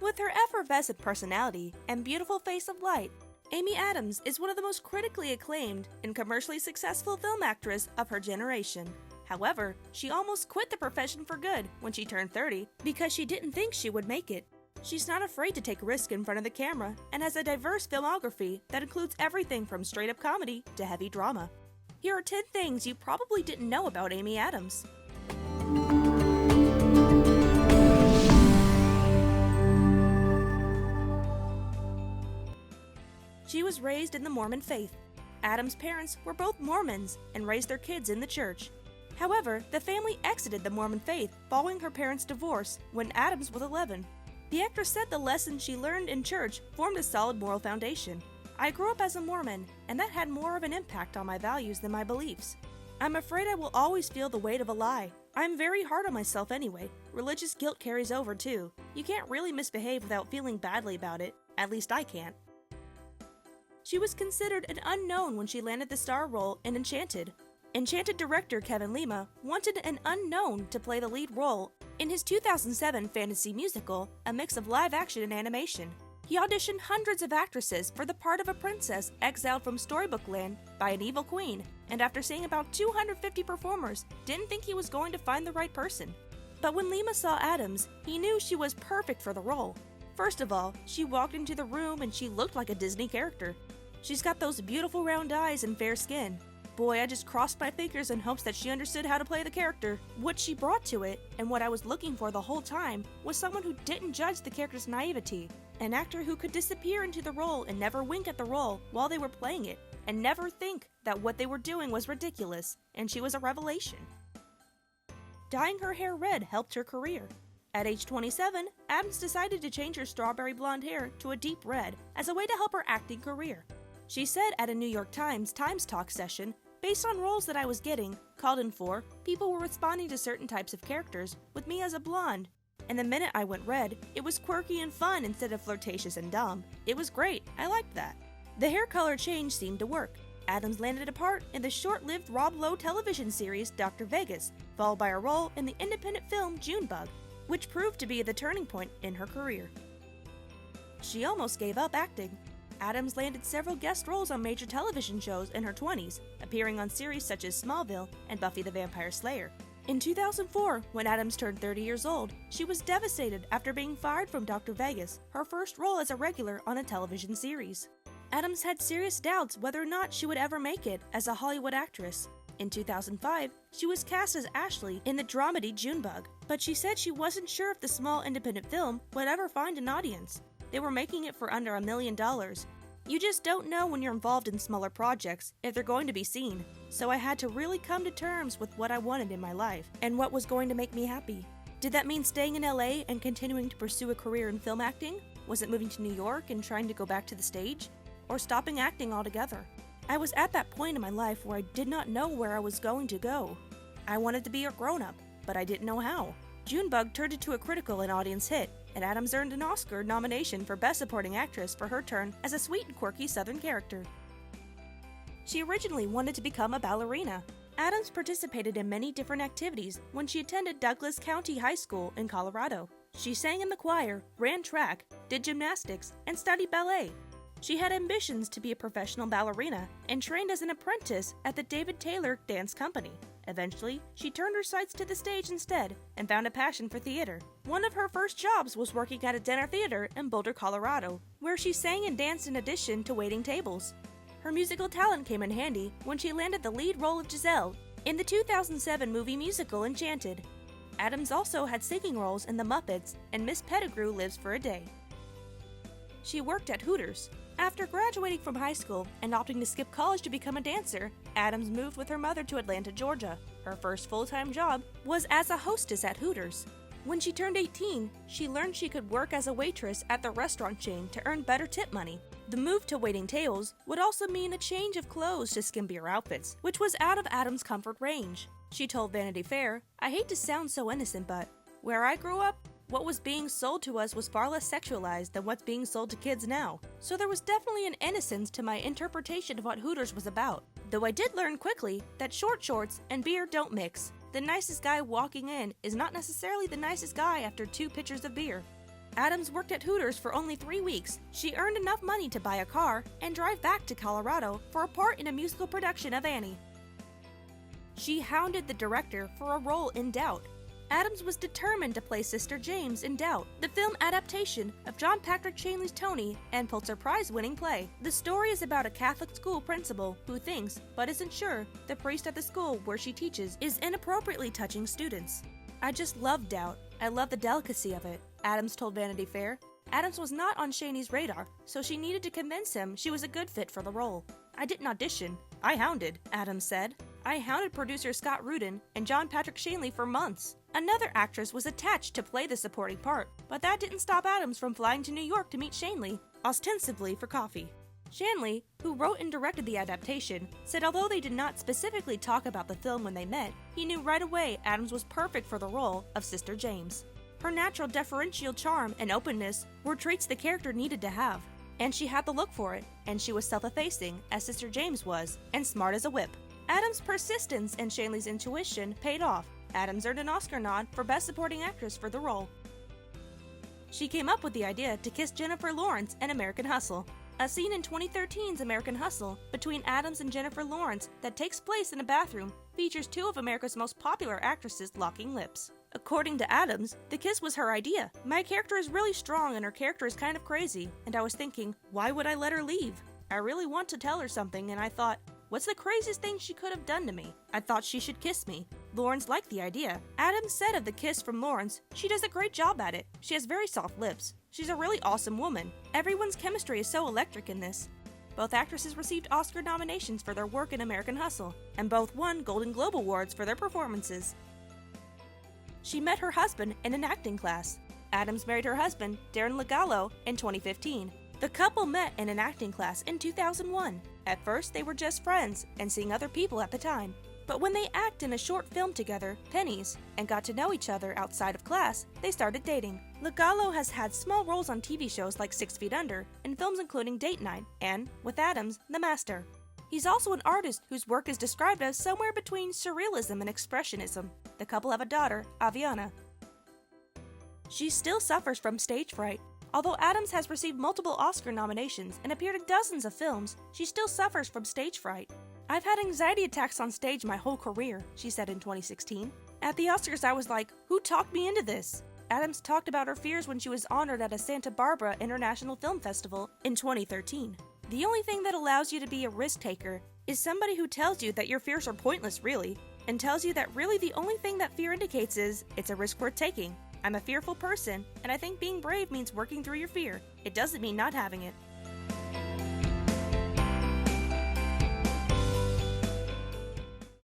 With her effervescent personality and beautiful face of light, Amy Adams is one of the most critically acclaimed and commercially successful film actresses of her generation. However, she almost quit the profession for good when she turned 30 because she didn't think she would make it. She's not afraid to take risks in front of the camera and has a diverse filmography that includes everything from straight-up comedy to heavy drama. Here are 10 things you probably didn't know about Amy Adams. She was raised in the Mormon faith. Adams' parents were both Mormons and raised their kids in the church. However, the family exited the Mormon faith following her parents' divorce when Adams was 11. The actress said the lessons she learned in church formed a solid moral foundation. I grew up as a Mormon, and that had more of an impact on my values than my beliefs. I'm afraid I will always feel the weight of a lie. I'm very hard on myself anyway. Religious guilt carries over too. You can't really misbehave without feeling badly about it. At least I can't. She was considered an unknown when she landed the star role in Enchanted. Enchanted director Kevin Lima wanted an unknown to play the lead role in his 2007 fantasy musical, a mix of live action and animation. He auditioned hundreds of actresses for the part of a princess exiled from Storybook Land by an evil queen, and after seeing about 250 performers, didn't think he was going to find the right person. But when Lima saw Adams, he knew she was perfect for the role. First of all, she walked into the room and she looked like a Disney character. She's got those beautiful round eyes and fair skin. Boy, I just crossed my fingers in hopes that she understood how to play the character. What she brought to it, and what I was looking for the whole time, was someone who didn't judge the character's naivety. An actor who could disappear into the role and never wink at the role while they were playing it, and never think that what they were doing was ridiculous, and she was a revelation. Dyeing her hair red helped her career. At age 27, Adams decided to change her strawberry blonde hair to a deep red as a way to help her acting career. She said at a New York Times Talk session, "Based on roles that I was getting, called in for, people were responding to certain types of characters, with me as a blonde. And the minute I went red, it was quirky and fun instead of flirtatious and dumb. It was great, I liked that." The hair color change seemed to work. Adams landed a part in the short-lived Rob Lowe television series Dr. Vegas, followed by a role in the independent film Junebug, which proved to be the turning point in her career. She almost gave up acting. Adams landed several guest roles on major television shows in her 20s, appearing on series such as Smallville and Buffy the Vampire Slayer. In 2004, when Adams turned 30 years old, she was devastated after being fired from Dr. Vegas, her first role as a regular on a television series. Adams had serious doubts whether or not she would ever make it as a Hollywood actress. In 2005, she was cast as Ashley in the dramedy Junebug, but she said she wasn't sure if the small independent film would ever find an audience. They were making it for under $1 million. You just don't know when you're involved in smaller projects if they're going to be seen. So I had to really come to terms with what I wanted in my life and what was going to make me happy. Did that mean staying in LA and continuing to pursue a career in film acting? Was it moving to New York and trying to go back to the stage? Or stopping acting altogether? I was at that point in my life where I did not know where I was going to go. I wanted to be a grown-up, but I didn't know how. Junebug turned into a critical and audience hit, and Adams earned an Oscar nomination for Best Supporting Actress for her turn as a sweet and quirky Southern character. She originally wanted to become a ballerina. Adams participated in many different activities when she attended Douglas County High School in Colorado. She sang in the choir, ran track, did gymnastics, and studied ballet. She had ambitions to be a professional ballerina and trained as an apprentice at the David Taylor Dance Company. Eventually, she turned her sights to the stage instead and found a passion for theater. One of her first jobs was working at a dinner theater in Boulder, Colorado, where she sang and danced in addition to waiting tables. Her musical talent came in handy when she landed the lead role of Giselle in the 2007 movie musical Enchanted. Adams also had singing roles in The Muppets and Miss Pettigrew Lives for a Day. She worked at Hooters. After graduating from high school and opting to skip college to become a dancer, Adams moved with her mother to Atlanta, Georgia. Her first full-time job was as a hostess at Hooters. When she turned 18, she learned she could work as a waitress at the restaurant chain to earn better tip money. The move to waiting tables would also mean a change of clothes to skimpier outfits, which was out of Adams' comfort range. She told Vanity Fair, "I hate to sound so innocent, but where I grew up, what was being sold to us was far less sexualized than what's being sold to kids now. So there was definitely an innocence to my interpretation of what Hooters was about. Though I did learn quickly that short shorts and beer don't mix. The nicest guy walking in is not necessarily the nicest guy after 2 pitchers of beer." Adams worked at Hooters for only 3 weeks. She earned enough money to buy a car and drive back to Colorado for a part in a musical production of Annie. She hounded the director for a role in Doubt. Adams was determined to play Sister James in Doubt, the film adaptation of John Patrick Shanley's Tony and Pulitzer Prize-winning play. The story is about a Catholic school principal who thinks, but isn't sure, the priest at the school where she teaches is inappropriately touching students. "I just love Doubt. I love the delicacy of it," Adams told Vanity Fair. Adams was not on Shaney's radar, so she needed to convince him she was a good fit for the role. "I didn't audition. I hounded," Adams said. "I hounded producer Scott Rudin and John Patrick Shanley for months." Another actress was attached to play the supporting part, but that didn't stop Adams from flying to New York to meet Shanley, ostensibly for coffee. Shanley, who wrote and directed the adaptation, said although they did not specifically talk about the film when they met, he knew right away Adams was perfect for the role of Sister James. Her natural deferential charm and openness were traits the character needed to have, and she had the look for it, and she was self-effacing, as Sister James was, and smart as a whip. Adams' persistence and Shanley's intuition paid off. Adams earned an Oscar nod for Best Supporting Actress for the role. She came up with the idea to kiss Jennifer Lawrence in American Hustle. A scene in 2013's American Hustle between Adams and Jennifer Lawrence that takes place in a bathroom features two of America's most popular actresses locking lips. According to Adams, the kiss was her idea. "My character is really strong and her character is kind of crazy, and I was thinking, why would I let her leave? I really want to tell her something, and I thought, what's the craziest thing she could have done to me? I thought she should kiss me." Lawrence liked the idea. Adams said of the kiss from Lawrence, "She does a great job at it. She has very soft lips. She's a really awesome woman. Everyone's chemistry is so electric in this." Both actresses received Oscar nominations for their work in American Hustle, and both won Golden Globe Awards for their performances. She met her husband in an acting class. Adams married her husband, Darren Legallo, in 2015. The couple met in an acting class in 2001. At first, they were just friends and seeing other people at the time. But when they acted in a short film together, Pennies, and got to know each other outside of class, they started dating. Legallo has had small roles on TV shows like 6 Feet Under, and films including Date Night, and, with Adams, The Master. He's also an artist whose work is described as somewhere between surrealism and expressionism. The couple have a daughter, Aviana. She still suffers from stage fright. Although Adams has received multiple Oscar nominations and appeared in dozens of films, she still suffers from stage fright. "I've had anxiety attacks on stage my whole career," she said in 2016. "At the Oscars, I was like, who talked me into this?" Adams talked about her fears when she was honored at a Santa Barbara International Film Festival in 2013. "The only thing that allows you to be a risk taker is somebody who tells you that your fears are pointless, really, and tells you that really the only thing that fear indicates is it's a risk worth taking. I'm a fearful person, and I think being brave means working through your fear. It doesn't mean not having it."